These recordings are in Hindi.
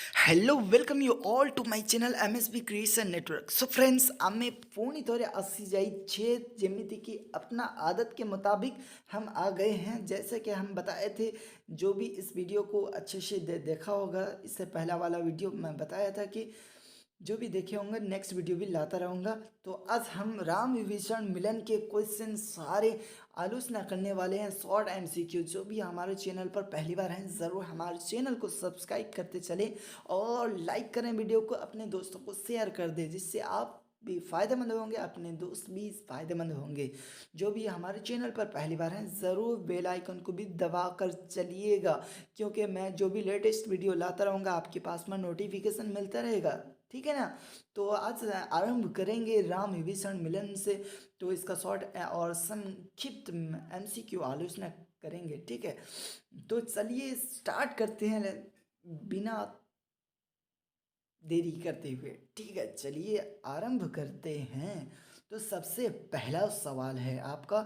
Hello welcome you all to my channel MSB creation network. So friends ଆମେ ପୁଣି ଥରେ ଆସିଯାଇଛେ ଯେମିତିକି अपना आदत के मुताबिक हम आ गए हैं। जैसे कि हम बताए थे, जो भी इस वीडियो को अच्छे से देखा होगा, इससे पहला वाला वीडियो मैं बताया था कि जो भी देखे होंगे नेक्स्ट वीडियो भी लाता रहूँगा। तो आज हम राम विभीषण मिलन के क्वेश्चन सारे आलोचना करने वाले हैं, शॉर्ट MCQ। जो भी हमारे चैनल पर पहली बार हैं ज़रूर हमारे चैनल को सब्सक्राइब करते चलें और लाइक करें, वीडियो को अपने दोस्तों को शेयर कर दें, जिससे आप भी फ़ायदेमंद होंगे, अपने दोस्त भी फ़ायदेमंद होंगे। जो भी हमारे चैनल पर पहली बार हैं ज़रूर बेल आइकन को भी दबा कर चलिएगा, क्योंकि मैं जो भी लेटेस्ट वीडियो लाता रहूँगा आपके पास में नोटिफिकेशन मिलता रहेगा। ठीक है ना। तो आज आरंभ करेंगे राम विभीषण मिलन से। तो इसका शॉर्ट और संक्षिप्त MCQ आलोचना करेंगे। ठीक है, तो चलिए स्टार्ट करते हैं बिना देरी करते हुए। ठीक है, चलिए आरंभ करते हैं। तो सबसे पहला सवाल है आपका,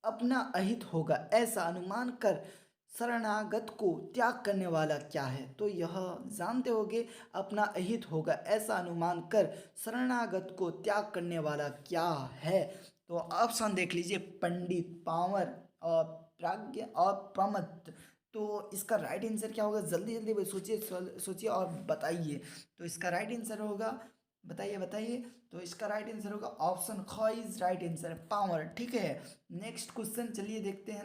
अपना अहित होगा ऐसा अनुमान कर शरणागत को त्याग करने वाला क्या है? तो यह जानते होंगे, अपना अहित होगा ऐसा अनुमान कर शरणागत को त्याग करने वाला क्या है? तो ऑप्शन देख लीजिए, पंडित, पावर और प्राज्ञ और प्रमत्त। तो इसका राइट आंसर क्या होगा? जल्दी जल्दी सोचिए सोचिए और बताइए। तो इसका राइट आंसर होगा, बताइए बताइए। तो इसका राइट आंसर होगा ऑप्शन ख इज राइट आंसर, पावर। ठीक है, नेक्स्ट क्वेश्चन चलिए देखते हैं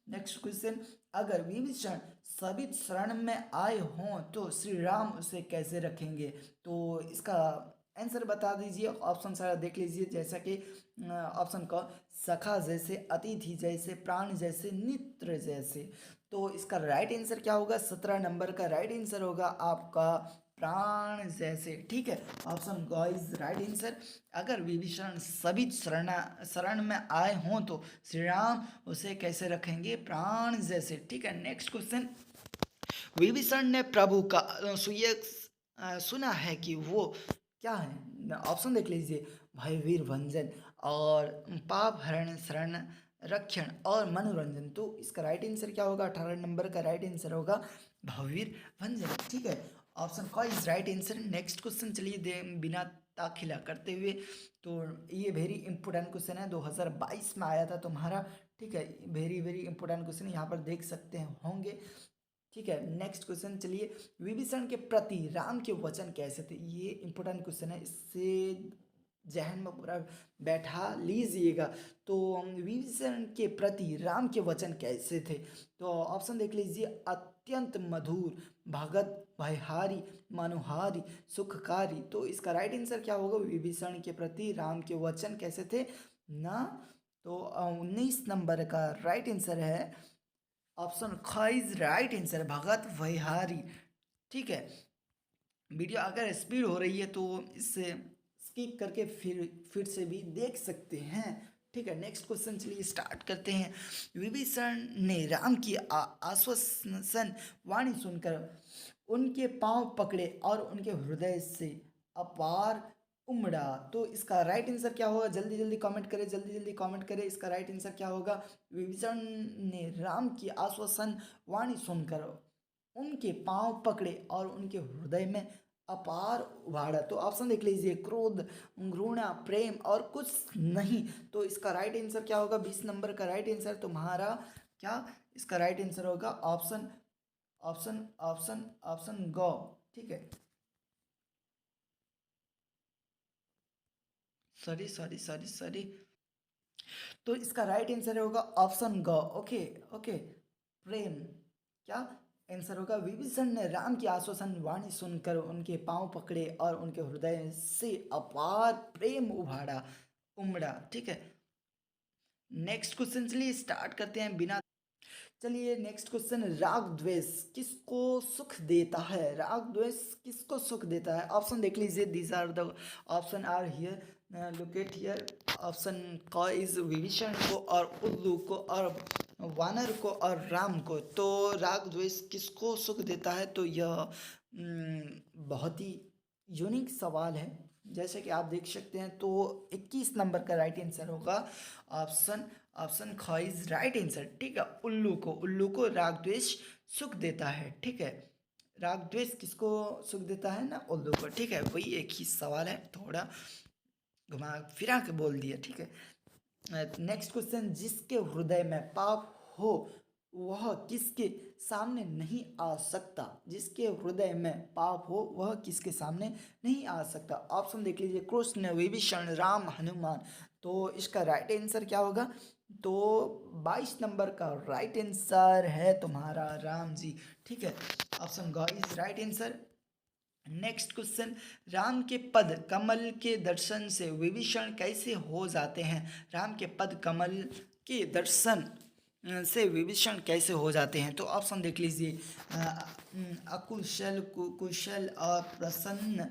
नेक्स्ट क्वेश्चन। अगर विभीषण सभी शरण में आए हों तो श्री राम उसे कैसे रखेंगे? तो इसका आंसर बता दीजिए। ऑप्शन सारा देख लीजिए, जैसा कि ऑप्शन क, सखा जैसे, अतिथि जैसे, प्राण जैसे, मित्र जैसे। तो इसका राइट आंसर क्या होगा? 17 नंबर का राइट आंसर होगा आपका प्राण जैसे। ठीक है, ऑप्शन ग इज राइट आंसर। अगर विभीषण सभी शरण में आए हों तो श्री राम उसे कैसे रखेंगे? प्राण जैसे। ठीक है, नेक्स्ट क्वेश्चन। विभीषण ने प्रभु का सुना है कि वो क्या है? ऑप्शन देख लीजिए, भयवीर भंजन और पाप हरण शरण रक्षण और मनोरंजन। तो इसका राइट आंसर क्या होगा? 18 नंबर का राइट आंसर होगा भयवीर भंजन। ठीक है, ऑप्शन क is right answer. Next question चलिए बिना ताखिला करते हुए। तो ये वेरी इंपॉर्टेंट क्वेश्चन है, 2022 में आया था तुम्हारा। ठीक है, वेरी वेरी इंपॉर्टेंट क्वेश्चन यहाँ पर देख सकते होंगे। ठीक है, नेक्स्ट क्वेश्चन चलिए। विभीषण के प्रति राम के वचन कैसे थे? ये इंपॉर्टेंट क्वेश्चन है, इससे जहन में पूरा बैठा लीजिएगा। तो विभीषण के प्रति राम के वचन कैसे थे? तो ऑप्शन देख लीजिए, अत्यंत मधुर, भगत, भयहारी, मनोहारी, सुखकारी। तो इसका राइट आंसर क्या होगा? विभीषण के प्रति राम के वचन कैसे थे ना। तो 19 नंबर का राइट आंसर है ऑप्शन ख इज राइट आंसर, भगत वैहारी। ठीक है, वीडियो अगर स्पीड हो रही है तो इससे स्किप करके फिर से भी देख सकते हैं। ठीक है, नेक्स्ट क्वेश्चन चलिए स्टार्ट करते हैं। विभीषण ने राम की आश्वासन वाणी सुनकर उनके पांव पकड़े और उनके हृदय से अपार उमड़ा। तो इसका राइट आंसर क्या होगा? जल्दी जल्दी कमेंट करें, जल्दी जल्दी कमेंट करें। इसका राइट आंसर क्या होगा? विभीषण ने राम की आश्वासन वाणी सुनकर उनके पांव पकड़े और उनके हृदय में अपार उभाड़ा। तो ऑप्शन देख लीजिए, क्रोध, घृणा, प्रेम और कुछ नहीं। तो इसका राइट आंसर क्या होगा? 20 नंबर का राइट आंसर तुम्हारा क्या? इसका राइट आंसर होगा ऑप्शन ऑप्शन ऑप्शन ऑप्शन ग। ठीक है, सॉरी सॉरी सॉरी सॉरी। तो इसका राइट आंसर होगा ऑप्शन ग। ओके ओके, प्रेम। क्या आंसर होगा? विभीषण ने राम की आश्वासन वाणी सुनकर उनके पांव पकड़े और उनके हृदय से अपार प्रेम उभाड़ा उमड़ा। ठीक है, नेक्स्ट क्वेश्चन चलिए स्टार्ट करते हैं बिना। चलिए नेक्स्ट क्वेश्चन, राग द्वेष किसको सुख देता है? राग द्वेष किसको सुख देता है? ऑप्शन देख लीजिए, these are the option are here, locate here. Option क इज विभीषण को और उल्लू को और वानर को और राम को। तो राग द्वेष किसको सुख देता है? तो यह बहुत ही यूनिक सवाल है, जैसे कि आप देख सकते हैं। तो 21 नंबर का राइट आंसर होगा ऑप्शन ऑप्शन ख इज राइट आंसर। ठीक है, उल्लू को राग द्वेष सुख देता है। ठीक है, राग द्वेष किसको सुख देता है ना, उल्लू को। ठीक है, वही एक ही सवाल है, थोड़ा घुमा फिरा के बोल दिया। ठीक है, नेक्स्ट क्वेश्चन, जिसके हृदय में पाप हो वह किसके सामने नहीं आ सकता। जिसके हृदय में पाप हो वह किसके सामने नहीं आ सकता। ऑप्शन देख लीजिए, कृष्ण, विभीषण, राम, हनुमान। तो इसका राइट आंसर क्या होगा, तो 22 नंबर का राइट आंसर है तुम्हारा राम जी। ठीक है, ऑप्शन ग is right answer. Next question, Ram के पद कमल के दर्शन से विभीषण कैसे हो जाते हैं। राम के पद कमल के दर्शन से विभीषण कैसे हो जाते हैं। तो ऑप्शन देख लीजिए, अकुशल, कुशल, अप्रसन्न,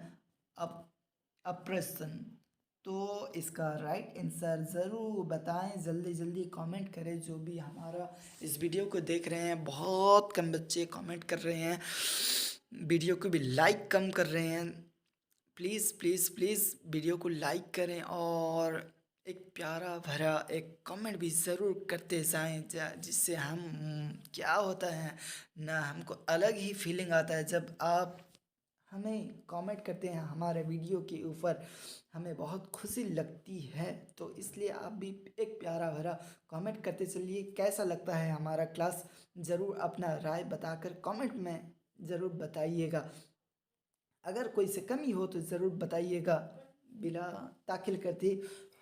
अप्रसन्न। तो इसका राइट आंसर ज़रूर बताएं, जल्दी जल्दी कमेंट करें। जो भी हमारा इस वीडियो को देख रहे हैं, बहुत कम बच्चे कमेंट कर रहे हैं, वीडियो को भी लाइक कम कर रहे हैं। प्लीज़ प्लीज़ प्लीज़ वीडियो को लाइक करें और एक प्यारा भरा एक कमेंट भी ज़रूर करते जाएं, जिससे हम क्या होता है ना, हमको अलग ही फीलिंग आता है जब आप हमें कमेंट करते हैं हमारे वीडियो के ऊपर, हमें बहुत खुशी लगती है। तो इसलिए आप भी एक प्यारा भरा कमेंट करते चलिए। कैसा लगता है हमारा क्लास, ज़रूर अपना राय बताकर कमेंट में ज़रूर बताइएगा। अगर कोई से कमी हो तो ज़रूर बताइएगा। बिना ताखिल करते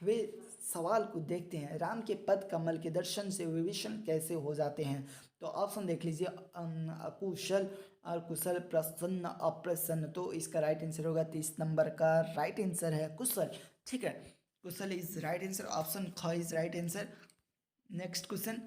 हुए सवाल को देखते हैं, राम के पद कमल के दर्शन से विभीषण कैसे हो जाते हैं। तो ऑप्शन देख लीजिए, अकुशल, अकुशल, प्रसन्न, अप्रसन्न। तो इसका राइट आंसर होगा 30 नंबर का राइट आंसर है कुशल। ठीक है, कुशल इज राइट आंसर, ऑप्शन ख is right answer. Next question,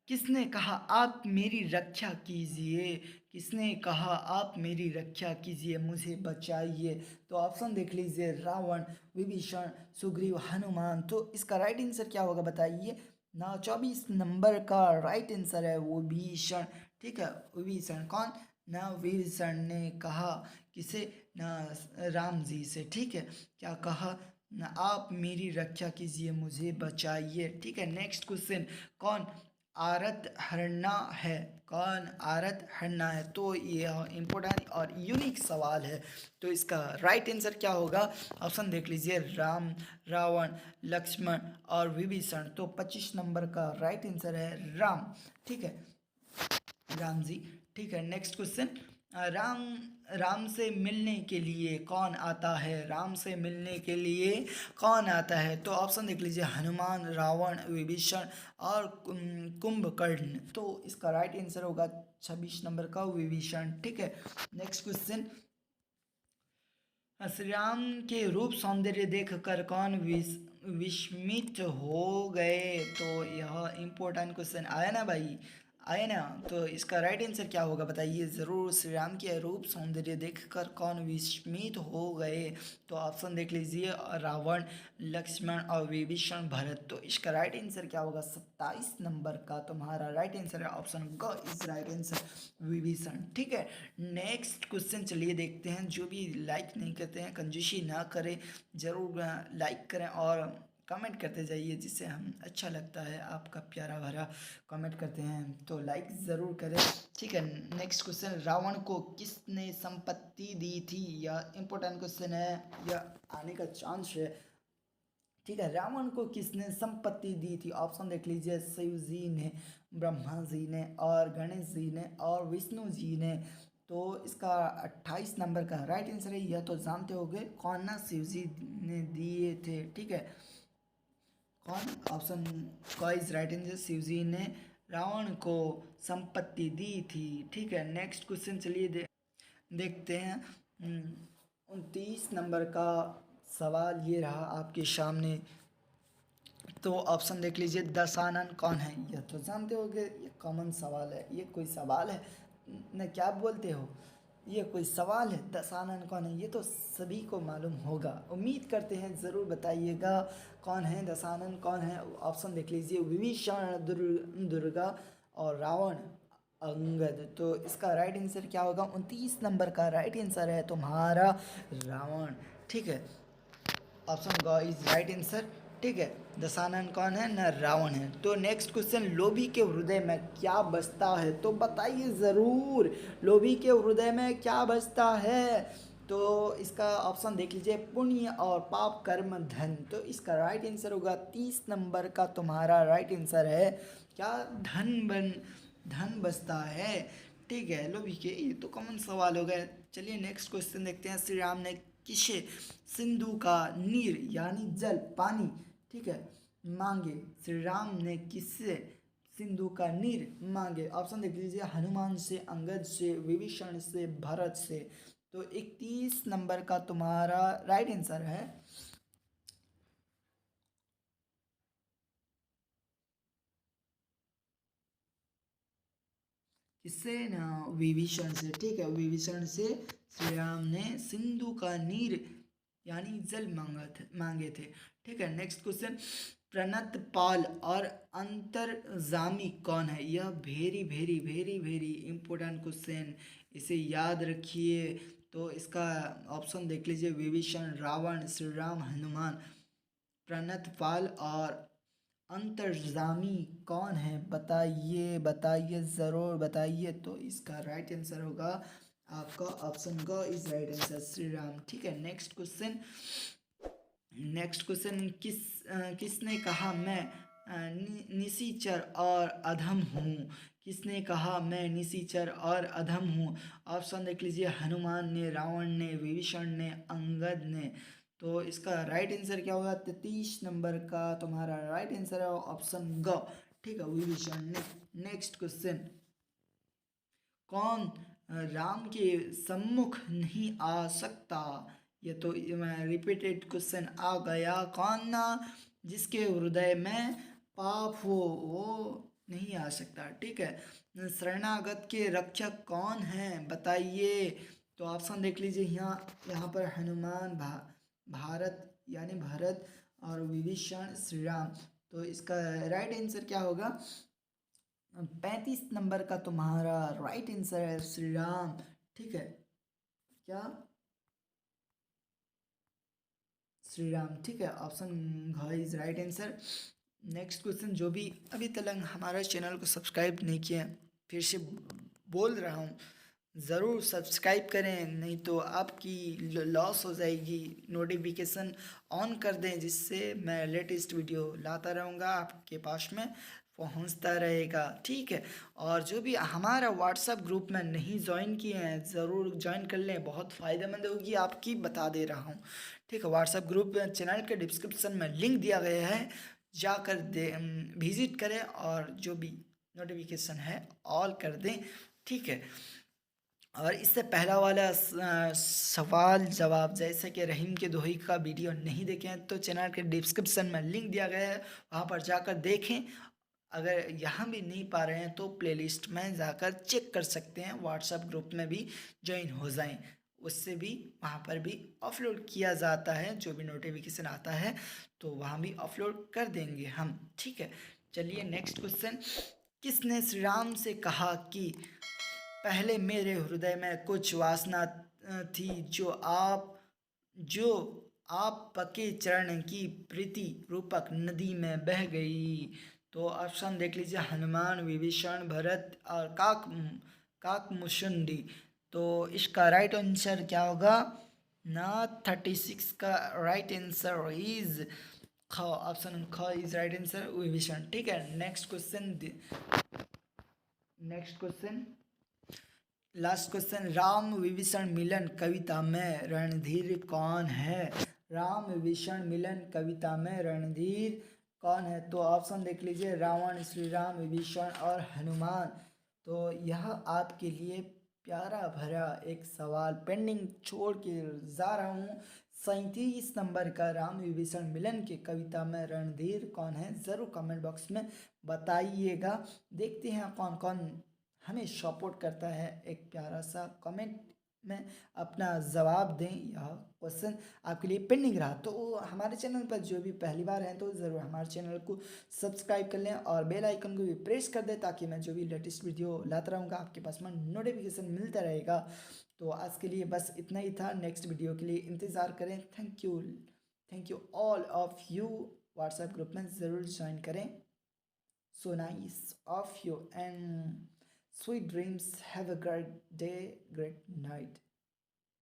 किसने कहा आप मेरी रक्षा कीजिए। किसने कहा आप मेरी रक्षा कीजिए, मुझे बचाइए। तो ऑप्शन देख लीजिए, रावण, विभीषण, सुग्रीव, हनुमान। तो इसका राइट आंसर क्या होगा बताइए ना। 24 नंबर का राइट आंसर है विभीषण। ठीक है, विभीषण कौन ना, विभीषण ने कहा किसे ना, राम जी से। ठीक है, क्या कहा ना, आप मेरी रक्षा कीजिए, मुझे बचाइए। ठीक है, नेक्स्ट क्वेश्चन, कौन आरत हरना है। कौन आरत हरना है। तो यह इम्पोर्टेंट और यूनिक सवाल है। तो इसका राइट आंसर क्या होगा, ऑप्शन देख लीजिए, राम, रावण, लक्ष्मण और विभीषण। तो 25 नंबर का राइट आंसर है राम। ठीक है, राम जी। ठीक है, नेक्स्ट क्वेश्चन, राम राम से मिलने के लिए कौन आता है। राम से मिलने के लिए कौन आता है। तो ऑप्शन देख लीजिए, हनुमान, रावण, विभीषण और कुंभकर्ण। तो इसका राइट आंसर होगा 26 नंबर का विभीषण। ठीक है, नेक्स्ट क्वेश्चन, श्री राम के रूप सौंदर्य देखकर कौन विस्मित हो गए। तो यह इम्पोर्टेंट क्वेश्चन आया ना भाई, आया ना। तो इसका राइट आंसर क्या होगा बताइए ज़रूर, श्री राम के रूप सौंदर्य देखकर कौन विस्मित हो गए। तो ऑप्शन देख लीजिए, रावण, लक्ष्मण और विभीषण, भरत। तो इसका राइट आंसर क्या होगा, 27 नंबर का तुम्हारा राइट आंसर है, ऑप्शन ग इज राइट आंसर, विभीषण। ठीक है, नेक्स्ट क्वेश्चन चलिए देखते हैं। जो भी लाइक नहीं करते हैं कंजूसी ना करें, ज़रूर लाइक करें और कमेंट करते जाइए, जिससे हम अच्छा लगता है आपका प्यारा भरा कमेंट करते हैं। तो लाइक ज़रूर करें। ठीक है, नेक्स्ट क्वेश्चन, रावण को किसने संपत्ति दी थी। यह इम्पोर्टेंट क्वेश्चन है, यह आने का चांस है। ठीक है, रावण को किसने संपत्ति दी थी। ऑप्शन देख लीजिए, शिव जी ने, ब्रह्मा जी ने और गणेश जी ने और विष्णु जी ने। तो इसका 28 नंबर का राइट आंसर है। यह तो जानते होंगे कौन ना, शिव जी ने दिए थे। ठीक है, कौन, ऑप्शन का इज राइट आंसर, शिव जी ने रावण को संपत्ति दी थी। ठीक है, नेक्स्ट क्वेश्चन चलिए देखते हैं। 29 नंबर का सवाल ये रहा आपके सामने। तो ऑप्शन देख लीजिए, दशानन कौन है। यह तो जानते होगे, ये कॉमन सवाल है, ये कोई सवाल है न, क्या बोलते हो, ये कोई सवाल है। दशानन कौन है, ये तो सभी को मालूम होगा, उम्मीद करते हैं ज़रूर बताइएगा कौन है दशानन कौन है। ऑप्शन देख लीजिए, विभीषण, दुर्गा और रावण, अंगद। तो इसका राइट आंसर क्या होगा, 29 नंबर का राइट आंसर है तुम्हारा रावण। ठीक है, ऑप्शन ग इज राइट आंसर। ठीक है। दशानन कौन है? न रावण है। तो नेक्स्ट क्वेश्चन, लोभी के हृदय में क्या बसता है? तो बताइए ज़रूर, लोभी के हृदय में क्या बसता है? तो इसका ऑप्शन देख लीजिए, पुण्य और पाप कर्म धन। तो इसका राइट आंसर होगा 30 नंबर का तुम्हारा राइट आंसर है क्या? धन बसता है। ठीक है, लोभी के, ये तो कॉमन सवाल हो गया। चलिए नेक्स्ट क्वेश्चन देखते हैं। श्री राम ने किसे सिंधु का नीर यानी जल पानी, ठीक है, मांगे? श्री राम ने किससे सिंधु का नीर मांगे? ऑप्शन देख लीजिए, हनुमान से, अंगद से, विभीषण से, भरत से। तो 31 नंबर का तुम्हारा राइट आंसर है किससे ना? विभीषण से। ठीक है, विभीषण से श्री राम ने सिंधु का नीर यानी जल मांगे थे। ठीक है, नेक्स्ट क्वेश्चन, प्रणत पाल और अंतर्जामी कौन है? यह very very very very important question, इसे याद रखिए। तो इसका ऑप्शन देख लीजिए, विभीषण, रावण, श्री राम, हनुमान। प्रणत पाल और अंतर्जामी कौन है? बताइए बताइए, ज़रूर बताइए। तो इसका राइट आंसर होगा आपका ऑप्शन का is right answer, Shri Ram. ठीक है, नेक्स्ट क्वेश्चन, किसने कहा मैं निशिचर और अधम हूँ? किसने कहा मैं निशिचर और अधम हूँ? ऑप्शन देख लीजिए, हनुमान ने, रावण ने, विभीषण ने, अंगद ने। तो इसका राइट आंसर क्या होगा? 33 नंबर का तुम्हारा राइट आंसर है ऑप्शन ग। ठीक है, विभीषण ने। नेक्स्ट क्वेश्चन, कौन राम के सम्मुख नहीं आ सकता? ये तो रिपीटेड क्वेश्चन आ गया। कौन ना? जिसके हृदय में पाप हो वो नहीं आ सकता। ठीक है, शरणागत के रक्षक कौन है? बताइए। तो ऑप्शन देख लीजिए, यहाँ पर हनुमान, भारत यानी भरत, और विभीषण, श्री राम। तो इसका राइट आंसर क्या होगा? 35 नंबर का तुम्हारा राइट आंसर है श्री राम। ठीक है, क्या? श्री राम। ठीक है, ऑप्शन घ is right answer. Next question, जो भी अभी तक हमारे चैनल को सब्सक्राइब नहीं किया है, फिर से बोल रहा हूँ, ज़रूर सब्सक्राइब करें, नहीं तो आपकी लॉस हो जाएगी। नोटिफिकेशन ऑन कर दें, जिससे मैं लेटेस्ट वीडियो लाता रहूँगा, आपके पास में पहुँचता रहेगा। ठीक है, और जो भी हमारा व्हाट्सएप ग्रुप में नहीं ज्वाइन किए हैं, ज़रूर ज्वाइन कर लें, बहुत फ़ायदेमंद होगी आपकी, बता दे रहा हूँ। ठीक है, व्हाट्सएप ग्रुप चैनल के डिस्क्रिप्शन में लिंक दिया गया है, जाकर विजिट करें, और जो भी नोटिफिकेशन है ऑल कर दें। ठीक है, और इससे पहला वाला सवाल जवाब, जैसे कि रहीम के दोही का वीडियो नहीं देखे हैं, तो चैनल के डिस्क्रिप्शन में लिंक दिया गया है, वहाँ पर जाकर देखें। अगर यहाँ भी नहीं पा रहे हैं तो प्लेलिस्ट में जाकर चेक कर सकते हैं, व्हाट्सएप ग्रुप में भी ज्वाइन हो जाएं, उससे भी वहाँ पर भी अपलोड किया जाता है, जो भी नोटिफिकेशन आता है तो वहाँ भी अपलोड कर देंगे हम। ठीक है, चलिए नेक्स्ट क्वेश्चन, किसने श्री राम से कहा कि पहले मेरे हृदय में कुछ वासना थी, जो आप पके चरण की प्रीति रूपक नदी में बह गई? तो ऑप्शन देख लीजिए, हनुमान, विभीषण, भरत और काकमुशुंडी। तो इसका राइट आंसर क्या होगा ना? 36 का राइट आंसर इज ख, ऑप्शन ख इज राइट आंसर, विभीषण। ठीक है, next question, last question, Ram Vibhishan Milan कविता में रणधीर कौन है? राम विभीषण मिलन कविता में रणधीर कौन है? तो ऑप्शन देख लीजिए, रावण, श्री राम, विभीषण और हनुमान। तो यह आपके लिए प्यारा भरा एक सवाल पेंडिंग छोड़ के जा रहा हूँ। 37 नंबर का राम विभीषण मिलन के कविता में रणधीर कौन है? ज़रूर कमेंट बॉक्स में बताइएगा। देखते हैं कौन कौन हमें सपोर्ट करता है। एक प्यारा सा कमेंट में अपना जवाब दें। यह क्वेश्चन आपके लिए पेंडिंग रहा, तो हमारे चैनल पर जो भी पहली बार हैं तो ज़रूर हमारे चैनल को सब्सक्राइब कर लें और बेल आइकन को भी प्रेस कर दें, ताकि मैं जो भी लेटेस्ट वीडियो लाता रहूँगा आपके पास में नोटिफिकेशन मिलता रहेगा। तो आज के लिए बस इतना ही था, नेक्स्ट वीडियो के लिए इंतज़ार करें। Thank you all of you. WhatsApp group में ज़रूर ज्वाइन करें। So nice of you and sweet dreams, have a great day, great night.